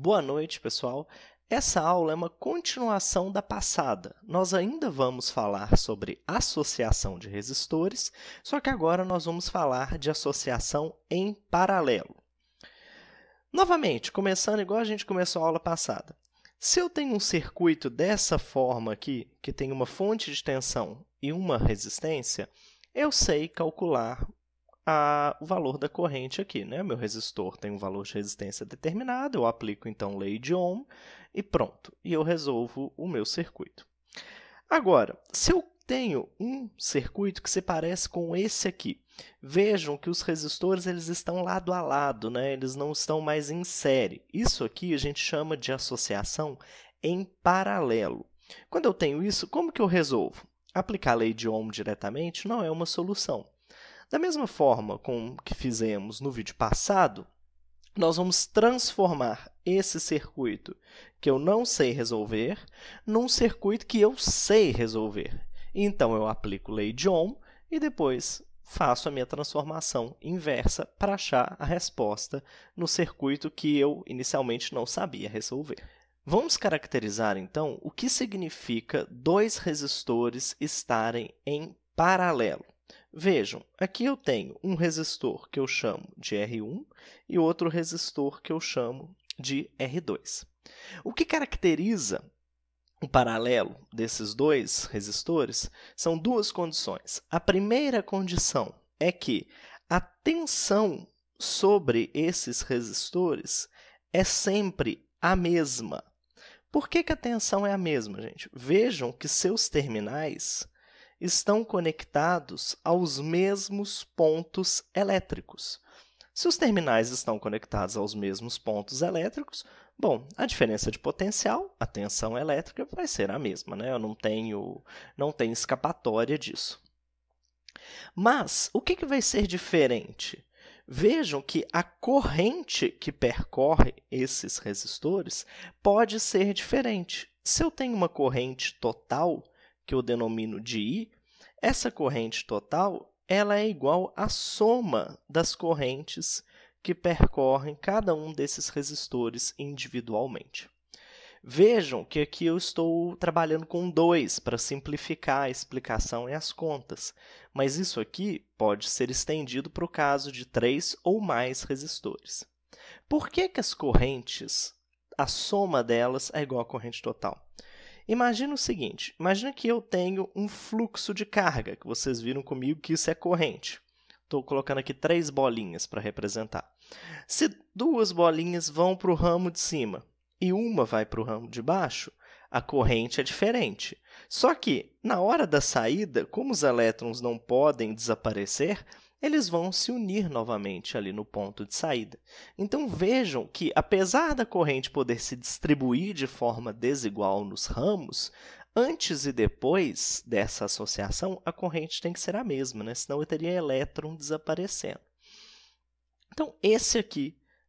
Boa noite, pessoal. Essa aula é uma continuação da passada. Nós ainda vamos falar sobre associação de resistores, só que agora nós vamos falar de associação em paralelo. Novamente, começando igual a gente começou a aula passada. Se eu tenho um circuito dessa forma aqui, que tem uma fonte de tensão e uma resistência, eu sei calcular o valor da corrente aqui, né? Meu resistor tem um valor de resistência determinado, eu aplico, então, lei de Ohm e pronto. E eu resolvo o meu circuito. Agora, se eu tenho um circuito que se parece com esse aqui, vejam que os resistores eles estão lado a lado, né? Eles não estão mais em série. Isso aqui a gente chama de associação em paralelo. Quando eu tenho isso, como que eu resolvo? Aplicar a lei de Ohm diretamente não é uma solução. Da mesma forma com que fizemos no vídeo passado, nós vamos transformar esse circuito que eu não sei resolver num circuito que eu sei resolver. Então, eu aplico lei de Ohm e depois faço a minha transformação inversa para achar a resposta no circuito que eu inicialmente não sabia resolver. Vamos caracterizar, então, o que significa dois resistores estarem em paralelo. Vejam, aqui eu tenho um resistor que eu chamo de R1 e outro resistor que eu chamo de R2. O que caracteriza o paralelo desses dois resistores são duas condições. A primeira condição é que a tensão sobre esses resistores é sempre a mesma. Por que a tensão é a mesma, gente? Vejam que seus terminais estão conectados aos mesmos pontos elétricos. Se os terminais estão conectados aos mesmos pontos elétricos, bom, a diferença de potencial, a tensão elétrica, vai ser a mesma, né? Eu não tenho escapatória disso. Mas o que vai ser diferente? Vejam que a corrente que percorre esses resistores pode ser diferente. Se eu tenho uma corrente total, que eu denomino de I, essa corrente total ela é igual à soma das correntes que percorrem cada um desses resistores individualmente. Vejam que aqui eu estou trabalhando com 2 para simplificar a explicação e as contas, mas isso aqui pode ser estendido para o caso de 3 ou mais resistores. Por que as correntes, a soma delas é igual à corrente total? Imagina o seguinte, imagina que eu tenho um fluxo de carga, que vocês viram comigo que isso é corrente. Estou colocando aqui 3 bolinhas para representar. Se 2 bolinhas vão para o ramo de cima e uma vai para o ramo de baixo, a corrente é diferente. Só que, na hora da saída, como os elétrons não podem desaparecer, eles vão se unir novamente ali no ponto de saída. Então, vejam que, apesar da corrente poder se distribuir de forma desigual nos ramos, antes e depois dessa associação, a corrente tem que ser a mesma, né? Senão eu teria elétron desaparecendo. Então,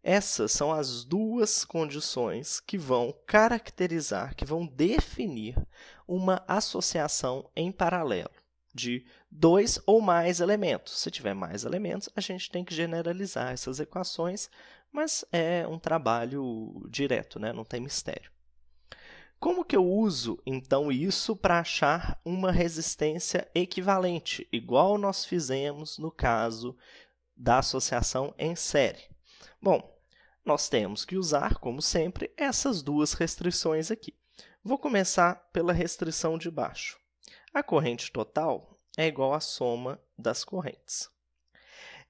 essas são as duas condições que vão caracterizar, que vão definir uma associação em paralelo de 2 ou mais elementos. Se tiver mais elementos, a gente tem que generalizar essas equações, mas é um trabalho direto, né? Não tem mistério. Como que eu uso, então, isso para achar uma resistência equivalente, igual nós fizemos no caso da associação em série? Bom, nós temos que usar, como sempre, essas duas restrições aqui. Vou começar pela restrição de baixo. A corrente total é igual à soma das correntes.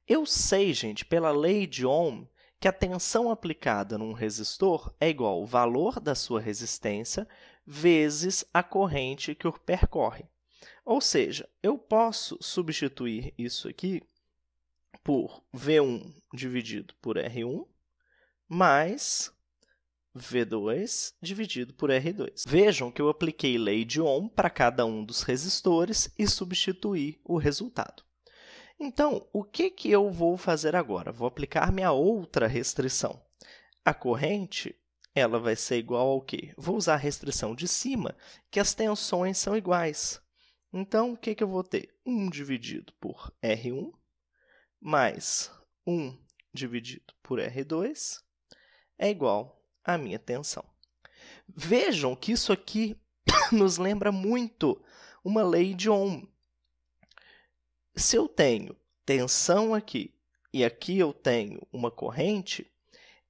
Eu sei, gente, pela lei de Ohm, que a tensão aplicada num resistor é igual ao valor da sua resistência vezes a corrente que o percorre. Ou seja, eu posso substituir isso aqui por V1 dividido por R1 mais V2 dividido por R2. Vejam que eu apliquei lei de Ohm para cada um dos resistores e substituí o resultado. Então, o que eu vou fazer agora? Vou aplicar minha outra restrição. A corrente ela vai ser igual ao quê? Vou usar a restrição de cima, que as tensões são iguais. Então, o que eu vou ter? 1 dividido por R1 mais 1 dividido por R2 é igual a minha tensão. Vejam que isso aqui nos lembra muito uma lei de Ohm. Se eu tenho tensão aqui e aqui eu tenho uma corrente,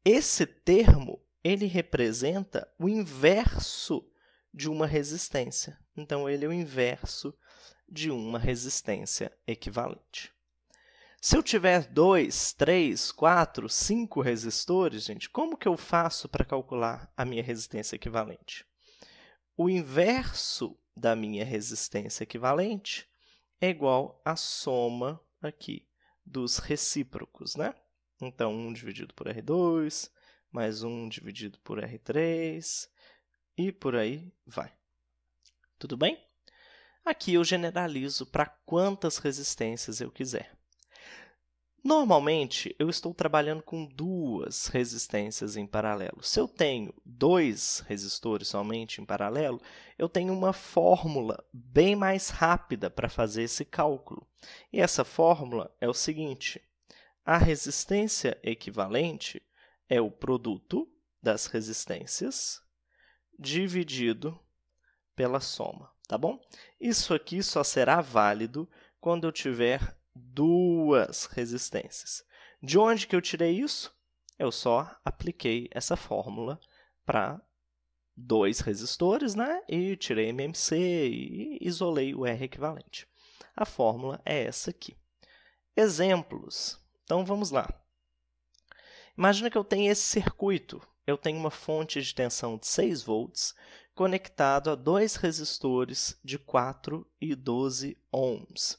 esse termo ele representa o inverso de uma resistência. Então, ele é o inverso de uma resistência equivalente. Se eu tiver 2, 3, 4, 5 resistores, gente, como que eu faço para calcular a minha resistência equivalente? O inverso da minha resistência equivalente é igual à soma aqui dos recíprocos, né? Então, 1 dividido por R2, mais 1 dividido por R3, e por aí vai. Tudo bem? Aqui eu generalizo para quantas resistências eu quiser. Normalmente, eu estou trabalhando com 2 resistências em paralelo. Se eu tenho 2 resistores somente em paralelo, eu tenho uma fórmula bem mais rápida para fazer esse cálculo. E essa fórmula é o seguinte: a resistência equivalente é o produto das resistências dividido pela soma, tá bom? Isso aqui só será válido quando eu tiver 2 resistências. De onde que eu tirei isso? Eu só apliquei essa fórmula para 2 resistores, né? E tirei MMC e isolei o R equivalente. A fórmula é essa aqui. Exemplos. Então, vamos lá. Imagina que eu tenho esse circuito. Eu tenho uma fonte de tensão de 6 volts conectado a 2 resistores de 4 e 12 ohms.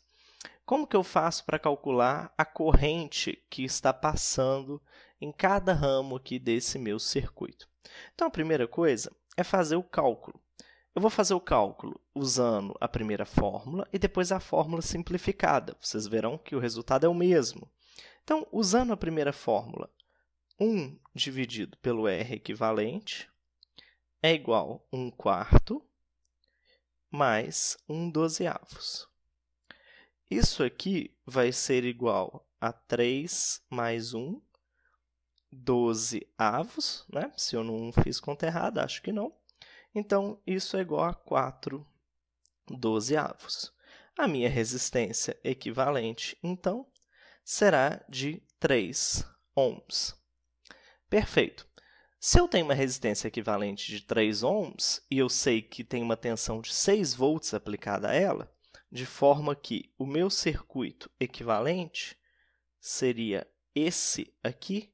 Como que eu faço para calcular a corrente que está passando em cada ramo aqui desse meu circuito? Então, a primeira coisa é fazer o cálculo. Eu vou fazer o cálculo usando a primeira fórmula e depois a fórmula simplificada. Vocês verão que o resultado é o mesmo. Então, usando a primeira fórmula, 1 dividido pelo R equivalente é igual a 1/4 mais 1/12. Isso aqui vai ser igual a 3 mais 1, 12avos, né? Se eu não fiz conta errada, acho que não. Então, isso é igual a 4/12avos. A minha resistência equivalente, então, será de 3 ohms. Perfeito. Se eu tenho uma resistência equivalente de 3 ohms e eu sei que tem uma tensão de 6 volts aplicada a ela, de forma que o meu circuito equivalente seria esse aqui,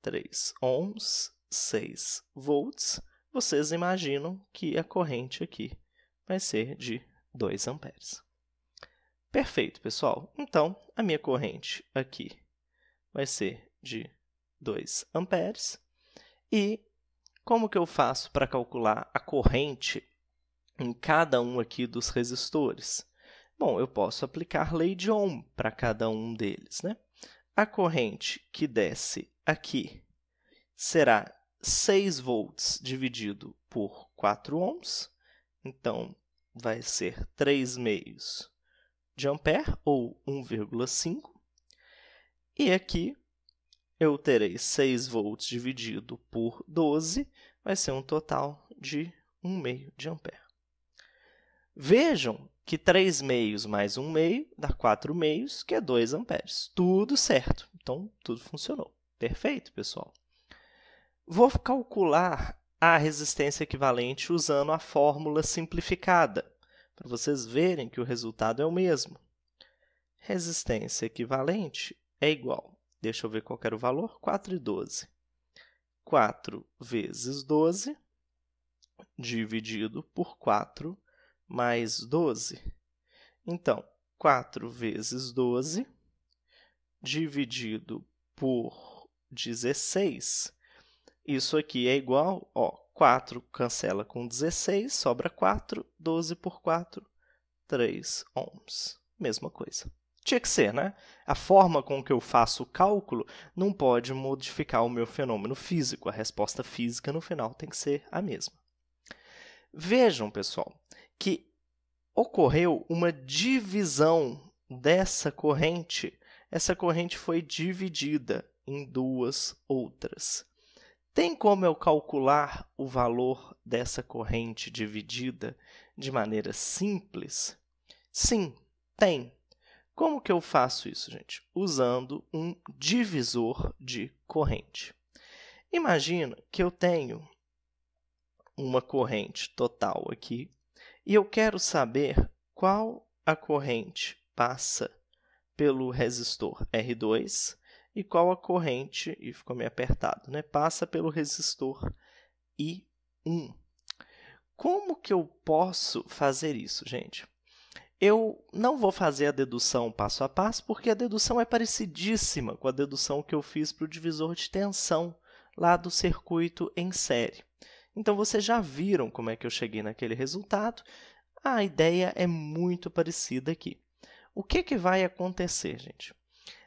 3 ohms, 6 volts, vocês imaginam que a corrente aqui vai ser de 2 amperes. Perfeito, pessoal. Então, a minha corrente aqui vai ser de 2 amperes. E como que eu faço para calcular a corrente em cada um aqui dos resistores? Bom, eu posso aplicar lei de Ohm para cada um deles, né? A corrente que desce aqui será 6 volts dividido por 4 ohms. Então, vai ser 3/2 de ampere, ou 1,5. E aqui eu terei 6 volts dividido por 12, vai ser um total de 1/2 de ampere. Vejam que 3/2 mais 1/2 dá 4/2, que é 2 amperes. Tudo certo. Então, tudo funcionou. Perfeito, pessoal? Vou calcular a resistência equivalente usando a fórmula simplificada, para vocês verem que o resultado é o mesmo. Resistência equivalente é igual, deixa eu ver qual era o valor, 4/12. 4 vezes 12 dividido por 4 mais 12. Então, 4 vezes 12 dividido por 16. Isso aqui é igual, 4 cancela com 16, sobra 4, 12 por 4, 3 ohms. Mesma coisa. Tinha que ser, né? A forma com que eu faço o cálculo não pode modificar o meu fenômeno físico. A resposta física, no final, tem que ser a mesma. Vejam, pessoal, que ocorreu uma divisão dessa corrente. Essa corrente foi dividida em 2 outras. Tem como eu calcular o valor dessa corrente dividida de maneira simples? Sim, tem. Como que eu faço isso, gente? Usando um divisor de corrente. Imagina que eu tenho uma corrente total aqui e eu quero saber qual a corrente passa pelo resistor R2 e qual a corrente, e ficou meio apertado, né? Passa pelo resistor I1. Como que eu posso fazer isso, gente? Eu não vou fazer a dedução passo a passo, porque a dedução é parecidíssima com a dedução que eu fiz para o divisor de tensão, lá do circuito em série. Então, vocês já viram como é que eu cheguei naquele resultado. A ideia é muito parecida aqui. O que vai acontecer, gente?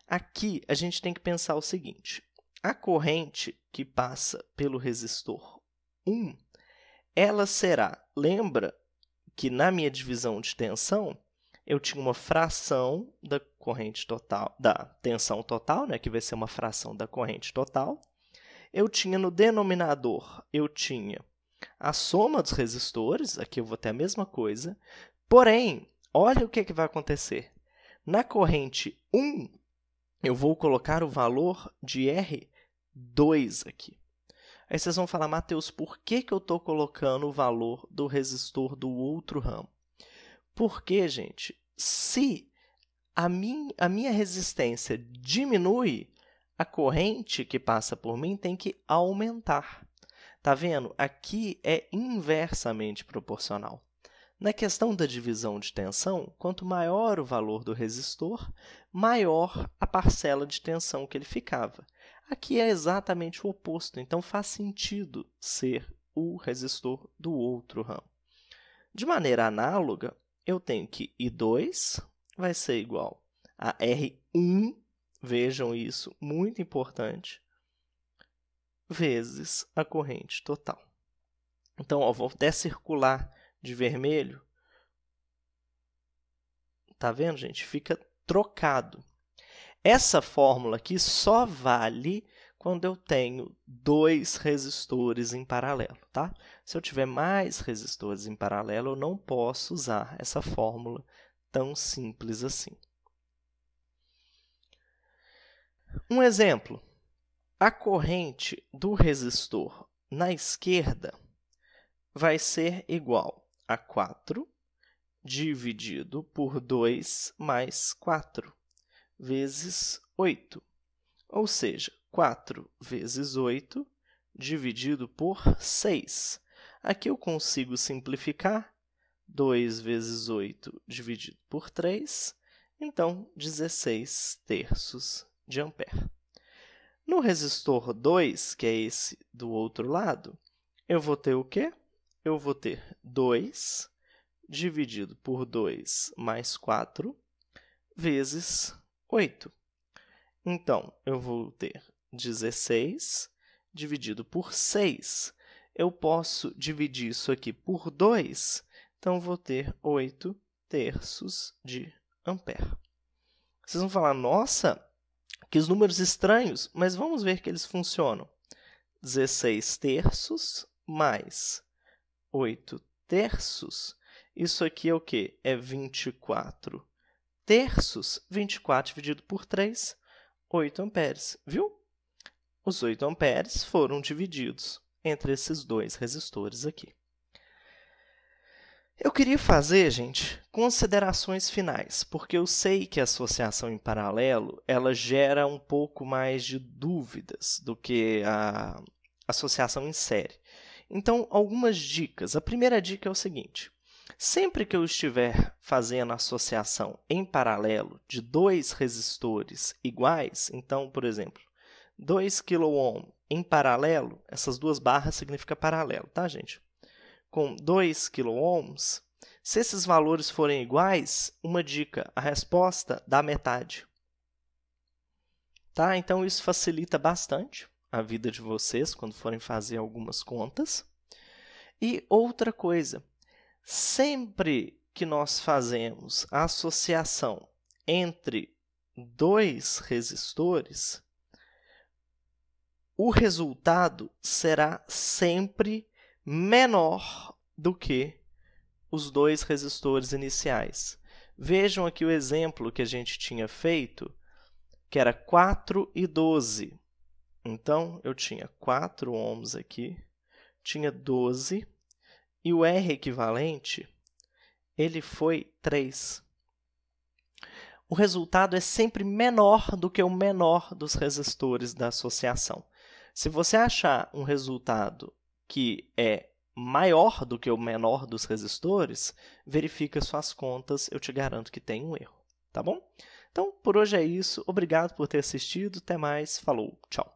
Aqui, a gente tem que pensar o seguinte. A corrente que passa pelo resistor 1, ela será, lembra que na minha divisão de tensão, eu tinha uma fração da corrente total, da tensão total, né, que vai ser uma fração da corrente total. Eu tinha no denominador, eu tinha a soma dos resistores, aqui eu vou ter a mesma coisa, porém, olha o que vai acontecer. Na corrente 1, eu vou colocar o valor de R2 aqui. Aí vocês vão falar, Mateus, por que eu estou colocando o valor do resistor do outro ramo? Porque, gente, se a minha resistência diminui, a corrente que passa por mim tem que aumentar. Tá vendo? Aqui é inversamente proporcional. Na questão da divisão de tensão, quanto maior o valor do resistor, maior a parcela de tensão que ele ficava. Aqui é exatamente o oposto, então faz sentido ser o resistor do outro ramo. De maneira análoga, eu tenho que I2 vai ser igual a R1, vejam isso, muito importante, vezes a corrente total. Então, ó, vou até circular de vermelho. Tá vendo, gente? Fica trocado. Essa fórmula aqui só vale quando eu tenho dois resistores em paralelo, tá? Se eu tiver mais resistores em paralelo, eu não posso usar essa fórmula tão simples assim. Um exemplo. A corrente do resistor na esquerda vai ser igual a 4 dividido por 2 mais 4, vezes 8. Ou seja, 4 vezes 8 dividido por 6. Aqui eu consigo simplificar. 2 vezes 8 dividido por 3, então 16 terços de ampere. No resistor 2, que é esse do outro lado, eu vou ter o quê? Eu vou ter 2 dividido por 2 mais 4, vezes 8. Então, eu vou ter 16 dividido por 6. Eu posso dividir isso aqui por 2, então vou ter 8 terços de ampere. Vocês vão falar, nossa, que números estranhos, mas vamos ver que eles funcionam. 16 terços mais 8 terços, isso aqui é o quê? É 24 terços, 24 dividido por 3, 8 amperes, viu? Os 8 amperes foram divididos entre esses dois resistores aqui. Eu queria fazer, gente, considerações finais, porque eu sei que a associação em paralelo ela gera um pouco mais de dúvidas do que a associação em série. Então, algumas dicas. A primeira dica é o seguinte. Sempre que eu estiver fazendo associação em paralelo de dois resistores iguais, então, por exemplo, 2 kΩ em paralelo, essas duas barras significam paralelo, tá, gente? Com 2 kΩ, se esses valores forem iguais, uma dica, a resposta dá metade. Tá? Então, isso facilita bastante a vida de vocês quando forem fazer algumas contas. E outra coisa, sempre que nós fazemos a associação entre dois resistores, o resultado será sempre menor do que os dois resistores iniciais. Vejam aqui o exemplo que a gente tinha feito, que era 4 e 12. Então, eu tinha 4 ohms aqui, tinha 12, e o R equivalente ele foi 3. O resultado é sempre menor do que o menor dos resistores da associação. Se você achar um resultado que é maior do que o menor dos resistores, verifica suas contas, eu te garanto que tem um erro, tá bom? Então, por hoje é isso. Obrigado por ter assistido. Até mais. Falou. Tchau.